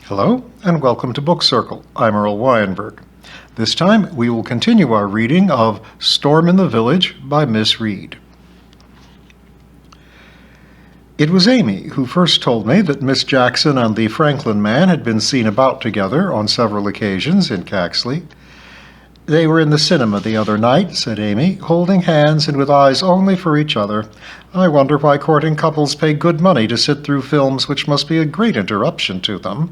Hello, and welcome to Book Circle. I'm Earl Weinberg. This time, we will continue our reading of Storm in the Village by Miss Reed. It was Amy who first told me that Miss Jackson and the Franklin man had been seen about together on several occasions in Caxley. "They were in the cinema the other night," said Amy, holding hands and with eyes only for each other. "I wonder why courting couples pay good money to sit through films which must be a great interruption to them."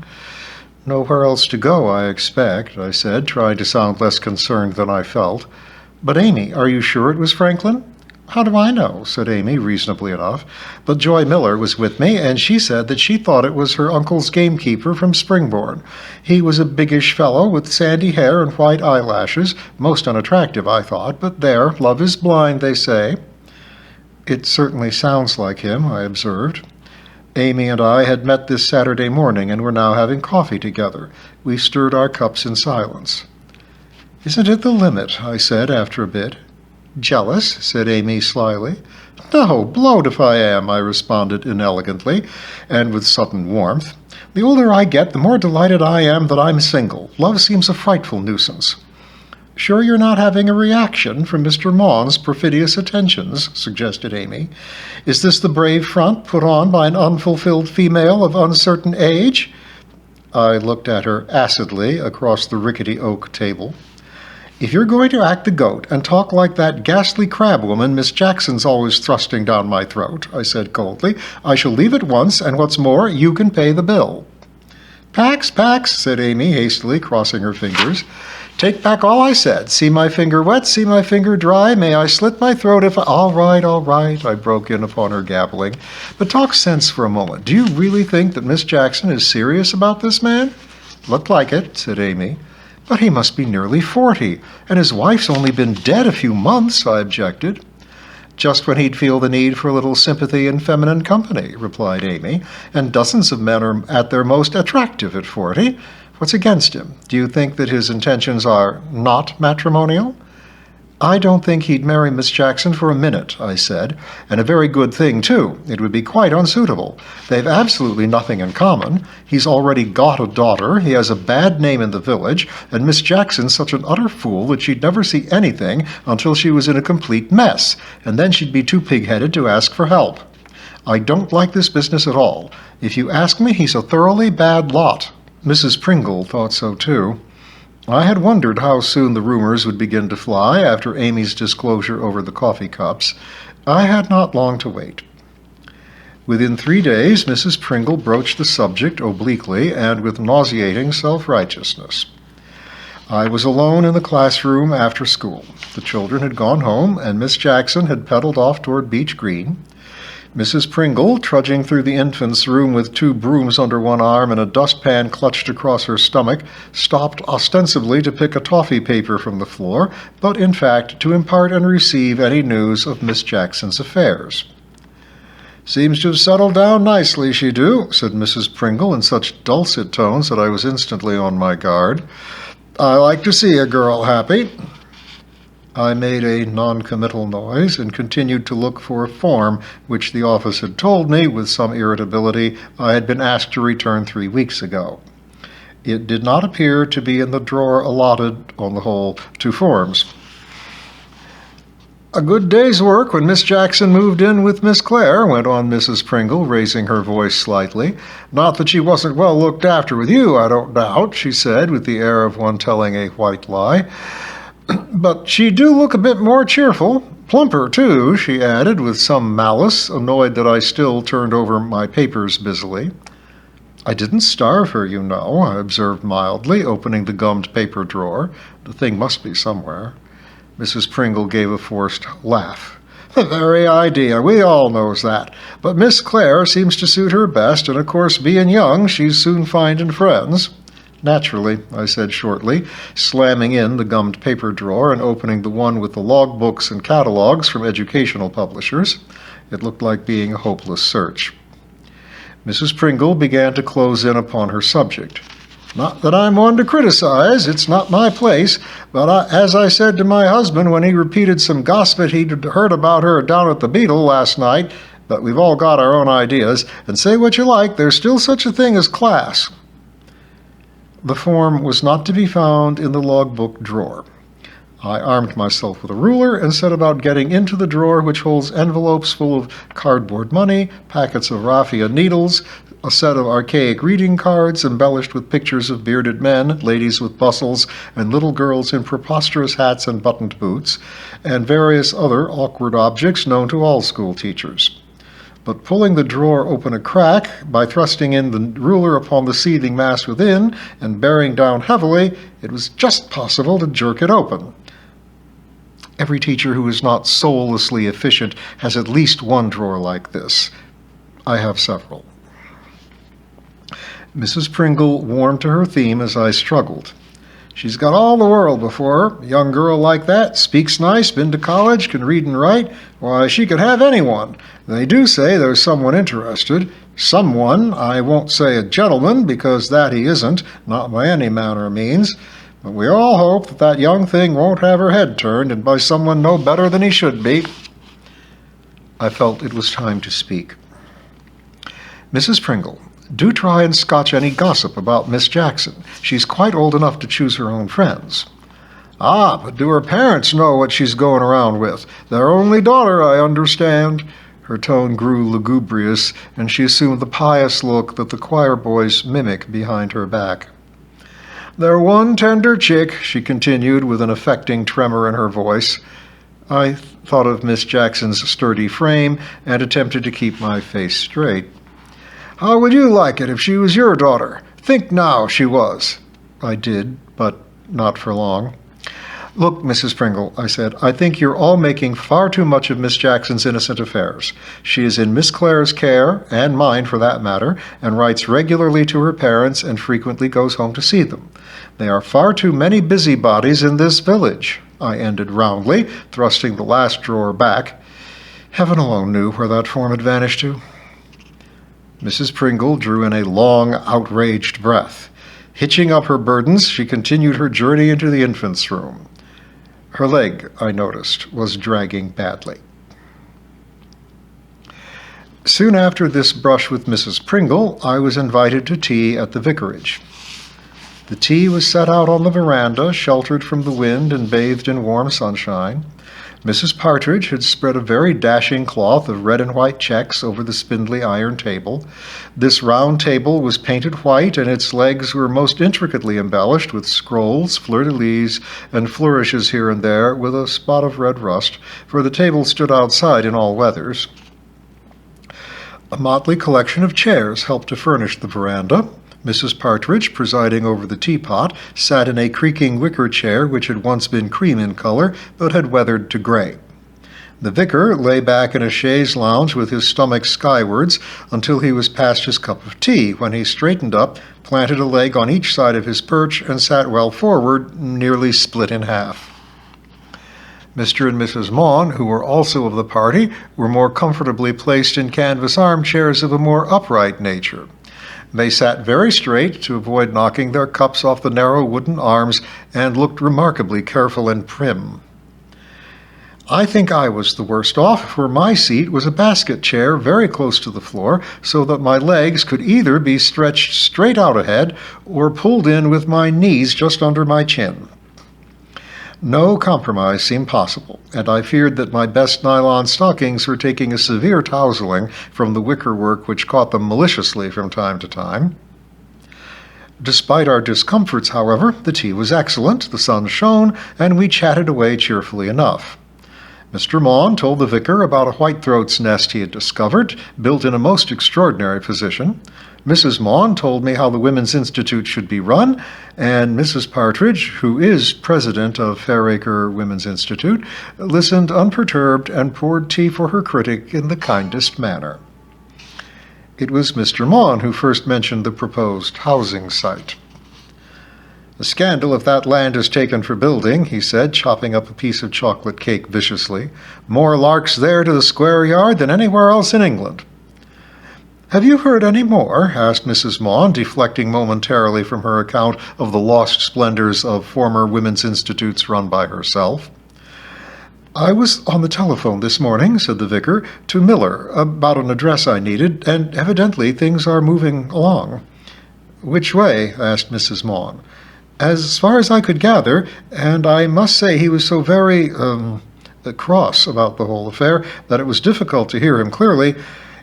"Nowhere else to go, I expect," I said, trying to sound less concerned than I felt. "But Amy, are you sure it was Franklin?" "How do I know?" said Amy, reasonably enough. "But Joy Miller was with me, and she said that she thought it was her uncle's gamekeeper from Springbourne. He was a biggish fellow with sandy hair and white eyelashes, most unattractive, I thought, but there, love is blind, they say." "It certainly sounds like him," I observed. Amy and I had met this Saturday morning and were now having coffee together. We stirred our cups in silence. "Isn't it the limit?" I said after a bit. "Jealous?" said Amy slyly. "No, blowed if I am," I responded inelegantly, and with sudden warmth. "The older I get, the more delighted I am that I'm single. Love seems a frightful nuisance." "Sure you're not having a reaction from Mr. Maugham's perfidious attentions?" suggested Amy. "Is this the brave front put on by an unfulfilled female of uncertain age?" I looked at her acidly across the rickety oak table. "If you're going to act the goat and talk like that ghastly crab woman Miss Jackson's always thrusting down my throat," I said coldly, "I shall leave at once, and what's more, you can pay the bill." "Pax, Pax," said Amy hastily, crossing her fingers. "Take back all I said. See my finger wet, see my finger dry. May I slit my throat if I—" All right, I broke in upon her gabbling. "But talk sense for a moment. Do you really think that Miss Jackson is serious about this man?" "Looked like it," said Amy. "But he must be nearly 40, and his wife's only been dead a few months," I objected. "Just when he'd feel the need for a little sympathy and feminine company," replied Amy, "and dozens of men are at their most attractive at 40. What's against him? Do you think that his intentions are not matrimonial?" "I don't think he'd marry Miss Jackson for a minute," I said, "and a very good thing, too. It would be quite unsuitable. They've absolutely nothing in common. He's already got a daughter, he has a bad name in the village, and Miss Jackson's such an utter fool that she'd never see anything until she was in a complete mess, and then she'd be too pig-headed to ask for help. I don't like this business at all. If you ask me, he's a thoroughly bad lot." Mrs. Pringle thought so, too. I had wondered how soon the rumors would begin to fly after Amy's disclosure over the coffee cups. I had not long to wait. Within 3 days, Mrs. Pringle broached the subject obliquely and with nauseating self-righteousness. I was alone in the classroom after school. The children had gone home, and Miss Jackson had pedaled off toward Beech Green. Mrs. Pringle, trudging through the infants' room with 2 brooms under one arm and a dustpan clutched across her stomach, stopped ostensibly to pick a toffee paper from the floor, but in fact to impart and receive any news of Miss Jackson's affairs. "Seems to have settled down nicely, she do," said Mrs. Pringle in such dulcet tones that I was instantly on my guard. "I like to see a girl happy." I made a non-committal noise and continued to look for a form which the office had told me, with some irritability, I had been asked to return 3 weeks ago. It did not appear to be in the drawer allotted, on the whole, to forms. "A good day's work when Miss Jackson moved in with Miss Clare," went on Mrs. Pringle, raising her voice slightly. "Not that she wasn't well looked after with you, I don't doubt," she said, with the air of one telling a white lie. "But she do look a bit more cheerful. Plumper, too," she added with some malice, annoyed that I still turned over my papers busily. "I didn't starve her, you know," I observed mildly, opening the gummed paper drawer. The thing must be somewhere. Mrs. Pringle gave a forced laugh. "The very idea. We all knows that. But Miss Clare seems to suit her best, and of course, being young, she's soon finding friends." "Naturally," I said shortly, slamming in the gummed paper drawer and opening the one with the logbooks and catalogues from educational publishers. It looked like being a hopeless search. Mrs. Pringle began to close in upon her subject. Not that I'm one to criticize, it's not my place, but as I said to my husband when he repeated some gossip he'd heard about her down at the Beetle last night, but we've all got our own ideas, and say what you like, there's still such a thing as class. The form was not to be found in the logbook drawer. I armed myself with a ruler and set about getting into the drawer which holds envelopes full of cardboard money, packets of raffia needles, a set of archaic reading cards embellished with pictures of bearded men, ladies with bustles, and little girls in preposterous hats and buttoned boots, and various other awkward objects known to all school teachers. But pulling the drawer open a crack, by thrusting in the ruler upon the seething mass within and bearing down heavily, it was just possible to jerk it open. Every teacher who is not soullessly efficient has at least one drawer like this. I have several. Mrs. Pringle warmed to her theme as I struggled. She's got all the world before her. A young girl like that, speaks nice, been to college, can read and write. Why, she could have anyone. They do say there's someone interested. Someone, I won't say a gentleman, because that he isn't, not by any manner of means. But we all hope that that young thing won't have her head turned, and by someone no better than he should be. I felt it was time to speak. Mrs. Pringle, do try and scotch any gossip about Miss Jackson. She's quite old enough to choose her own friends. Ah, but do her parents know what she's going around with? Their only daughter, I understand. Her tone grew lugubrious, and she assumed the pious look that the choir boys mimic behind her back. Their one tender chick, she continued with an affecting tremor in her voice. I thought of Miss Jackson's sturdy frame and attempted to keep my face straight. How would you like it if she was your daughter? Think now she was. I did, but not for long. Look, Mrs. Pringle, I said, I think you're all making far too much of Miss Jackson's innocent affairs. She is in Miss Clare's care, and mine for that matter, and writes regularly to her parents and frequently goes home to see them. There are far too many busybodies in this village, I ended roundly, thrusting the last drawer back. Heaven alone knew where that form had vanished to. Mrs. Pringle drew in a long, outraged breath. Hitching up her burdens, she continued her journey into the infant's room. Her leg, I noticed, was dragging badly. Soon after this brush with Mrs. Pringle, I was invited to tea at the vicarage. The tea was set out on the veranda, sheltered from the wind and bathed in warm sunshine. Mrs. Partridge had spread a very dashing cloth of red and white checks over the spindly iron table. This round table was painted white, and its legs were most intricately embellished with scrolls, fleur-de-lis, and flourishes here and there with a spot of red rust, for the table stood outside in all weathers. A motley collection of chairs helped to furnish the veranda. Mrs. Partridge, presiding over the teapot, sat in a creaking wicker chair which had once been cream in color, but had weathered to gray. The vicar lay back in a chaise lounge with his stomach skywards until he was past his cup of tea, when he straightened up, planted a leg on each side of his perch, and sat well forward, nearly split in half. Mr. and Mrs. Maughan, who were also of the party, were more comfortably placed in canvas armchairs of a more upright nature. They sat very straight to avoid knocking their cups off the narrow wooden arms, and looked remarkably careful and prim. I think I was the worst off, for my seat was a basket chair very close to the floor, so that my legs could either be stretched straight out ahead or pulled in with my knees just under my chin. No compromise seemed possible, and I feared that my best nylon stockings were taking a severe tousling from the wickerwork which caught them maliciously from time to time. Despite our discomforts, however, the tea was excellent, the sun shone, and we chatted away cheerfully enough. Mr. Maughan told the vicar about a whitethroat's nest he had discovered, built in a most extraordinary position. Mrs. Maughan told me how the Women's Institute should be run, and Mrs. Partridge, who is president of Fairacre Women's Institute, listened unperturbed and poured tea for her critic in the kindest manner. It was Mr. Maughan who first mentioned the proposed housing site. A scandal if that land is taken for building, he said, chopping up a piece of chocolate cake viciously. More larks there to the square yard than anywhere else in England. "Have you heard any more?" asked Mrs. Maughan, deflecting momentarily from her account of the lost splendors of former women's institutes run by herself. "I was on the telephone this morning," said the vicar, "to Miller about an address I needed, and evidently things are moving along." "Which way?" asked Mrs. Maughan. "As far as I could gather, and I must say he was so very cross about the whole affair that it was difficult to hear him clearly.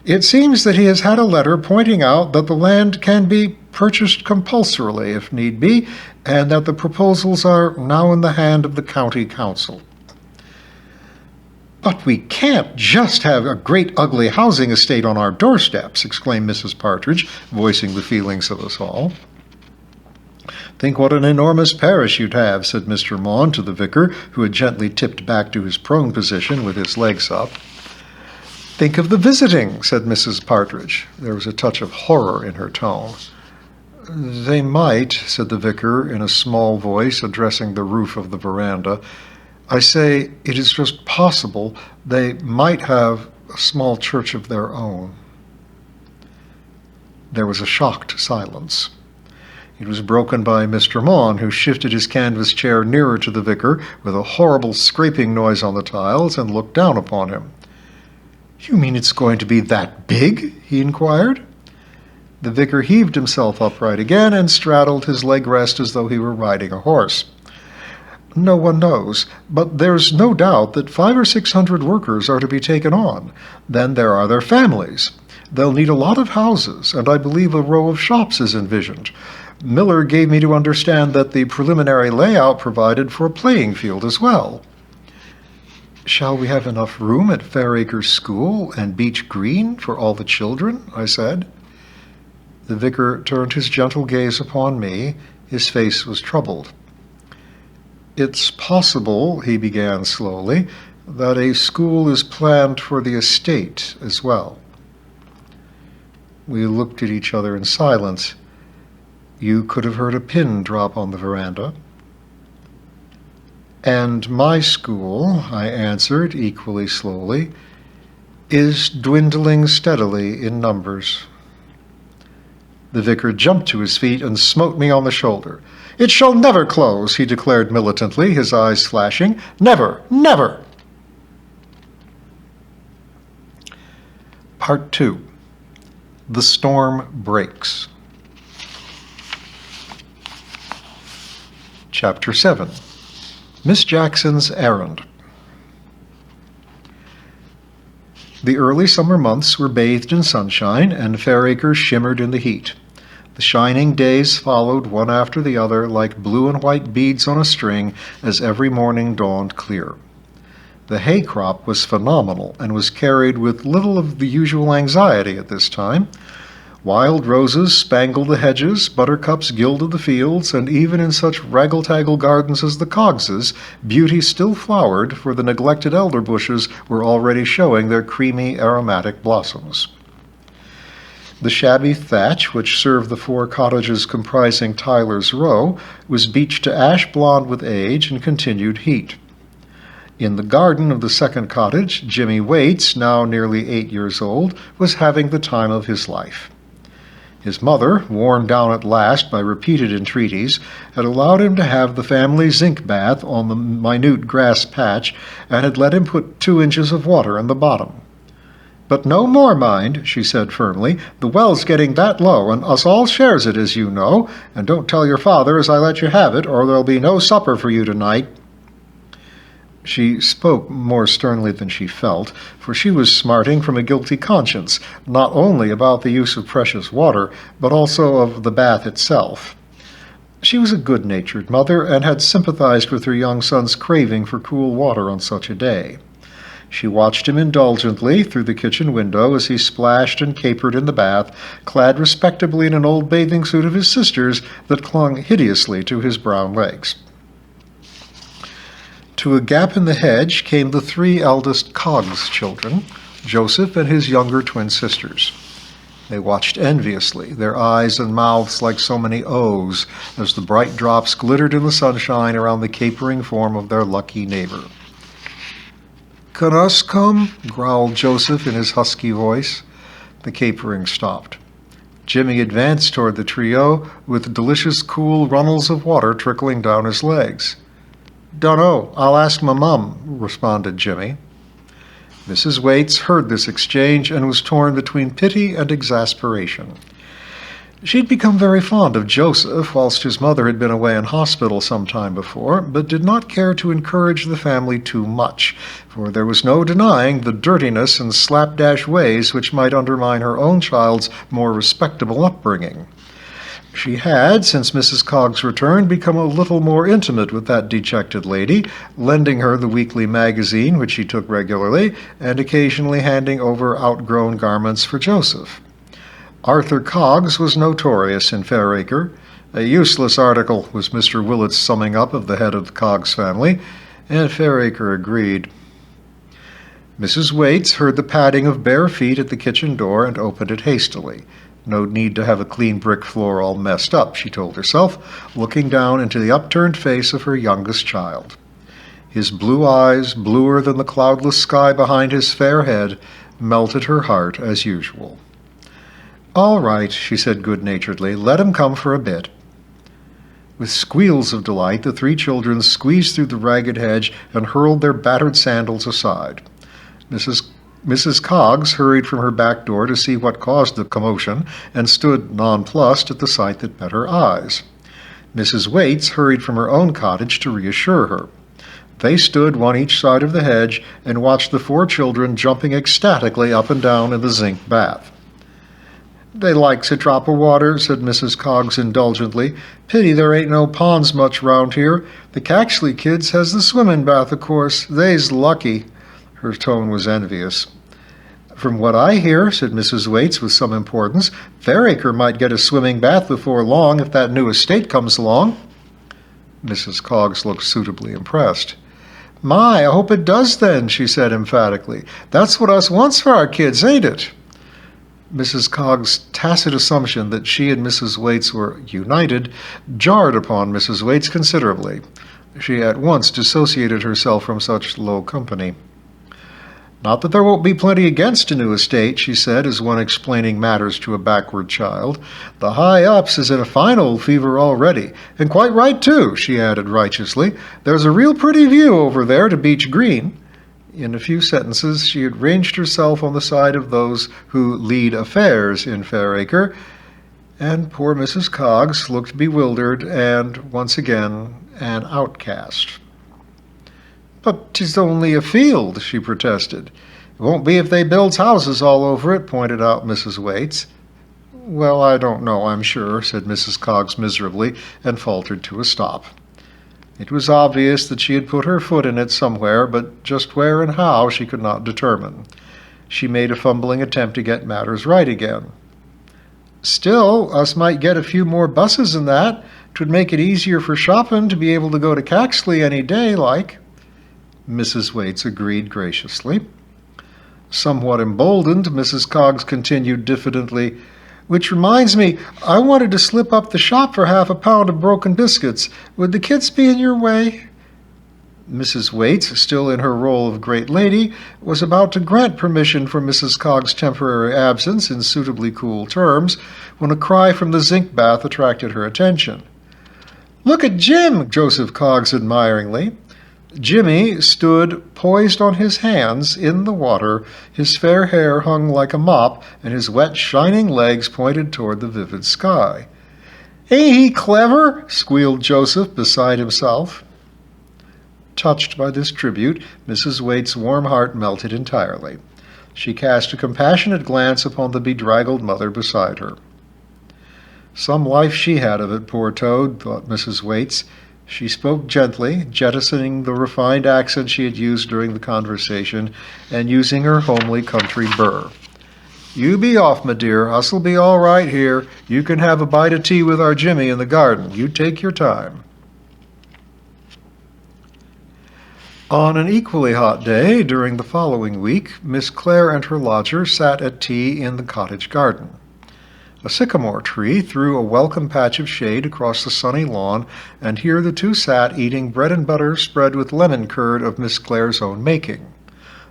It seems that he has had a letter pointing out that the land can be purchased compulsorily if need be, and that the proposals are now in the hand of the county council." "But we can't just have a great ugly housing estate on our doorsteps," exclaimed Mrs. Partridge, voicing the feelings of us all. "Think what an enormous parish you'd have," said Mr. Maughan to the vicar, who had gently tipped back to his prone position with his legs up. "Think of the visiting," said Mrs. Partridge. There was a touch of horror in her tone. "They might," said the vicar in a small voice, addressing the roof of the veranda. "I say, it is just possible they might have a small church of their own." There was a shocked silence. It was broken by Mr. Maughan, who shifted his canvas chair nearer to the vicar with a horrible scraping noise on the tiles and looked down upon him. "You mean it's going to be that big?" he inquired. The vicar heaved himself upright again and straddled his leg rest as though he were riding a horse. "No one knows, but there's no doubt that 500 or 600 workers are to be taken on. Then there are their families. They'll need a lot of houses, and I believe a row of shops is envisioned. Miller gave me to understand that the preliminary layout provided for a playing field as well." "Shall we have enough room at Fairacre School and Beech Green for all the children?" I said. The vicar turned his gentle gaze upon me. His face was troubled. "It's possible," he began slowly, "that a school is planned for the estate as well." We looked at each other in silence. You could have heard a pin drop on the veranda. "And my school," I answered equally slowly, "is dwindling steadily in numbers." The vicar jumped to his feet and smote me on the shoulder. "It shall never close," he declared militantly, his eyes flashing. "Never, never!" Part 2. The Storm Breaks. Chapter 7. Miss Jackson's Errand. The early summer months were bathed in sunshine, and Fairacre shimmered in the heat. The shining days followed one after the other like blue and white beads on a string as every morning dawned clear. The hay crop was phenomenal and was carried with little of the usual anxiety at this time. Wild roses spangled the hedges, buttercups gilded the fields, and even in such raggle-taggle gardens as the Coggses, beauty still flowered, for the neglected elder bushes were already showing their creamy, aromatic blossoms. The shabby thatch, which served the 4 cottages comprising Tyler's Row, was beached to ash blonde with age and continued heat. In the garden of the second cottage, Jimmy Waits, now nearly 8 years old, was having the time of his life. His mother, worn down at last by repeated entreaties, had allowed him to have the family zinc bath on the minute grass patch and had let him put 2 inches of water in the bottom. "But no more, mind," she said firmly. "The well's getting that low, and us all shares it, as you know, and don't tell your father as I let you have it, or there'll be no supper for you tonight." She spoke more sternly than she felt, for she was smarting from a guilty conscience, not only about the use of precious water, but also of the bath itself. She was a good-natured mother, and had sympathized with her young son's craving for cool water on such a day. She watched him indulgently through the kitchen window as he splashed and capered in the bath, clad respectably in an old bathing suit of his sister's that clung hideously to his brown legs. To a gap in the hedge came the 3 eldest Coggs children, Joseph and his younger twin sisters. They watched enviously, their eyes and mouths like so many O's, as the bright drops glittered in the sunshine around the capering form of their lucky neighbor. "Can us come?" growled Joseph in his husky voice. The capering stopped. Jimmy advanced toward the trio with delicious cool runnels of water trickling down his legs. "Dunno, I'll ask my mum," responded Jimmy. Mrs. Waits heard this exchange and was torn between pity and exasperation. She'd become very fond of Joseph whilst his mother had been away in hospital some time before, but did not care to encourage the family too much, for there was no denying the dirtiness and slapdash ways which might undermine her own child's more respectable upbringing. She had, since Mrs. Coggs' return, become a little more intimate with that dejected lady, lending her the weekly magazine which she took regularly, and occasionally handing over outgrown garments for Joseph. Arthur Coggs was notorious in Fairacre. A useless article was Mr. Willett's summing up of the head of the Coggs family, and Fairacre agreed. Mrs. Waits heard the padding of bare feet at the kitchen door and opened it hastily. No need to have a clean brick floor all messed up, she told herself, looking down into the upturned face of her youngest child. His blue eyes, bluer than the cloudless sky behind his fair head, melted her heart as usual. "All right," she said good-naturedly, "let him come for a bit." With squeals of delight, the three children squeezed through the ragged hedge and hurled their battered sandals aside. Mrs. Coggs hurried from her back door to see what caused the commotion, and stood nonplussed at the sight that met her eyes. Mrs. Waits hurried from her own cottage to reassure her. They stood one each side of the hedge and watched the four children jumping ecstatically up and down in the zinc bath. "They likes a drop of water," said Mrs. Coggs indulgently. "Pity there ain't no ponds much round here. The Caxley kids has the swimmin' bath, of course. They's lucky." Her tone was envious. "From what I hear," said Mrs. Waits with some importance, "Fairacre might get a swimming bath before long if that new estate comes along." Mrs. Coggs looked suitably impressed. "My, I hope it does then," she said emphatically. "That's what us wants for our kids, ain't it?" Mrs. Coggs' tacit assumption that she and Mrs. Waits were united jarred upon Mrs. Waits considerably. She at once dissociated herself from such low company. "Not that there won't be plenty against a new estate," she said, as one explaining matters to a backward child. "The high-ups is in a fine old fever already, and quite right, too," she added righteously. "There's a real pretty view over there to Beech Green." In a few sentences she had ranged herself on the side of those who lead affairs in Fairacre, and poor Mrs. Coggs looked bewildered and, once again, an outcast. "But 'tis only a field," she protested. "It won't be if they builds houses all over it," pointed out Mrs. Waits. "Well, I don't know, I'm sure," said Mrs. Coggs miserably, and faltered to a stop. It was obvious that she had put her foot in it somewhere, but just where and how she could not determine. She made a fumbling attempt to get matters right again. "Still, us might get a few more buses than that. 'Twould make it easier for shopping to be able to go to Caxley any day, like." Mrs. Waits agreed graciously. Somewhat emboldened, Mrs. Coggs continued diffidently, "Which reminds me, I wanted to slip up the shop for half a pound of broken biscuits. Would the kids be in your way?" Mrs. Waits, still in her role of great lady, was about to grant permission for Mrs. Coggs' temporary absence in suitably cool terms, when a cry from the zinc bath attracted her attention. "Look at Jim!" Joseph Coggs admiringly. Jimmy stood poised on his hands in the water, his fair hair hung like a mop, and his wet, shining legs pointed toward the vivid sky. "Ain't he clever?" squealed Joseph, beside himself. Touched by this tribute, Mrs. Waits' warm heart melted entirely. She cast a compassionate glance upon the bedraggled mother beside her. Some life she had of it, poor toad, thought Mrs. Waits. She spoke gently, jettisoning the refined accent she had used during the conversation, and using her homely country burr. "You be off, my dear. Us'll be all right here. You can have a bite of tea with our Jimmy in the garden. You take your time." On an equally hot day during the following week, Miss Clare and her lodger sat at tea in the cottage garden. A sycamore tree threw a welcome patch of shade across the sunny lawn, and here the two sat eating bread and butter spread with lemon curd of Miss Clare's own making.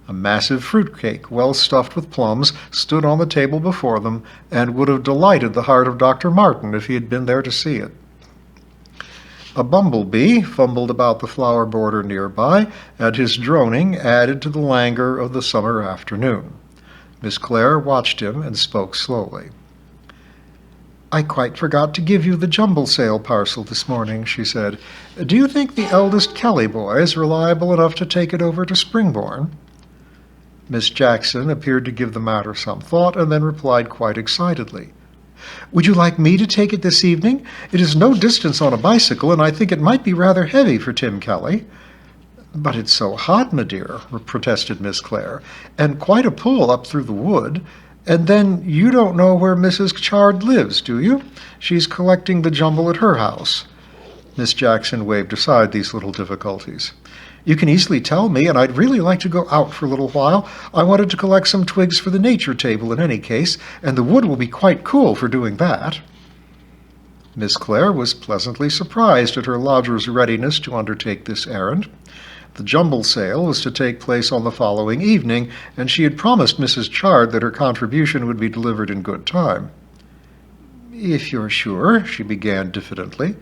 A massive fruit cake, well stuffed with plums, stood on the table before them, and would have delighted the heart of Dr. Martin if he had been there to see it. A bumblebee fumbled about the flower border nearby, and his droning added to the languor of the summer afternoon. Miss Clare watched him and spoke slowly. "I quite forgot to give you the jumble sale parcel this morning," she said. "Do you think the eldest Kelly boy is reliable enough to take it over to Springbourne?" Miss Jackson appeared to give the matter some thought, and then replied quite excitedly. "Would you like me to take it this evening? It is no distance on a bicycle, and I think it might be rather heavy for Tim Kelly." "But it's so hot, my dear," protested Miss Clare, "and quite a pull up through the wood. And then you don't know where Mrs. Chard lives, do you? She's collecting the jumble at her house." Miss Jackson waved aside these little difficulties. "You can easily tell me, and I'd really like to go out for a little while. I wanted to collect some twigs for the nature table in any case, and the wood will be quite cool for doing that." Miss Clare was pleasantly surprised at her lodger's readiness to undertake this errand. The jumble sale was to take place on the following evening, and she had promised Mrs. Chard that her contribution would be delivered in good time. "If you're sure," she began diffidently.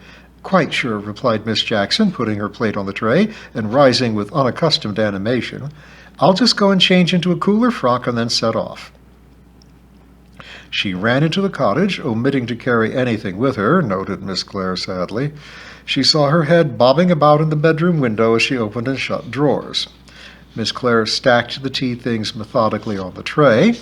"Quite sure," replied Miss Jackson, putting her plate on the tray and rising with unaccustomed animation. "I'll just go and change into a cooler frock and then set off." She ran into the cottage, omitting to carry anything with her, noted Miss Clare sadly. She saw her head bobbing about in the bedroom window as she opened and shut drawers. Miss Clare stacked the tea things methodically on the tray.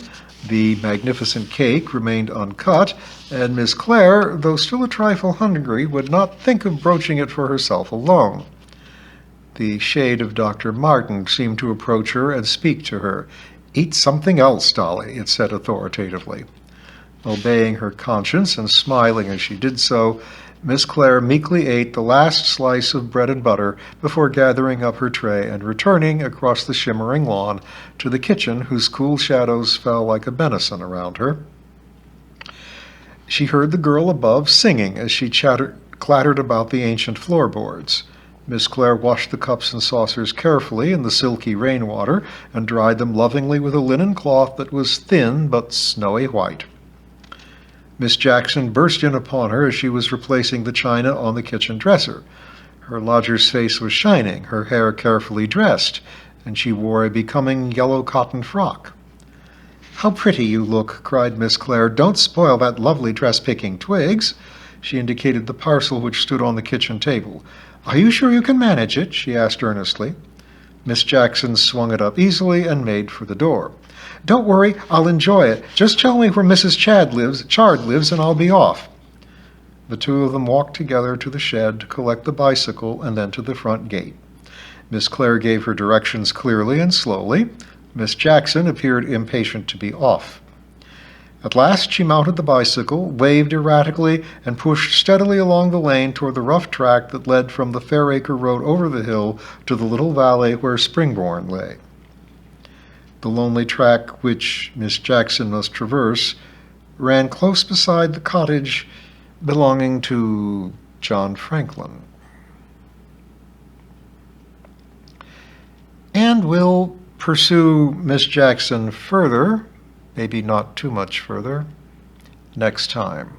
The magnificent cake remained uncut, and Miss Clare, though still a trifle hungry, would not think of broaching it for herself alone. The shade of Dr. Martin seemed to approach her and speak to her. "Eat something else, Dolly," it said authoritatively. Obeying her conscience and smiling as she did so, Miss Clare meekly ate the last slice of bread and butter before gathering up her tray and returning across the shimmering lawn to the kitchen, whose cool shadows fell like a benison around her. She heard the girl above singing as she clattered about the ancient floorboards. Miss Clare washed the cups and saucers carefully in the silky rainwater and dried them lovingly with a linen cloth that was thin but snowy white. Miss Jackson burst in upon her as she was replacing the china on the kitchen dresser. Her lodger's face was shining, her hair carefully dressed, and she wore a becoming yellow cotton frock. "How pretty you look," cried Miss Clare. "Don't spoil that lovely dress-picking twigs." She indicated the parcel which stood on the kitchen table. "Are you sure you can manage it?" she asked earnestly. Miss Jackson swung it up easily and made for the door. "Don't worry, I'll enjoy it. Just tell me where Mrs. Chard lives, and I'll be off." The two of them walked together to the shed to collect the bicycle and then to the front gate. Miss Clare gave her directions clearly and slowly. Miss Jackson appeared impatient to be off. At last she mounted the bicycle, waved erratically, and pushed steadily along the lane toward the rough track that led from the Fairacre road over the hill to the little valley where Springbourne lay. The lonely track which Miss Jackson must traverse ran close beside the cottage belonging to John Franklin. And we'll pursue Miss Jackson further, maybe not too much further, next time.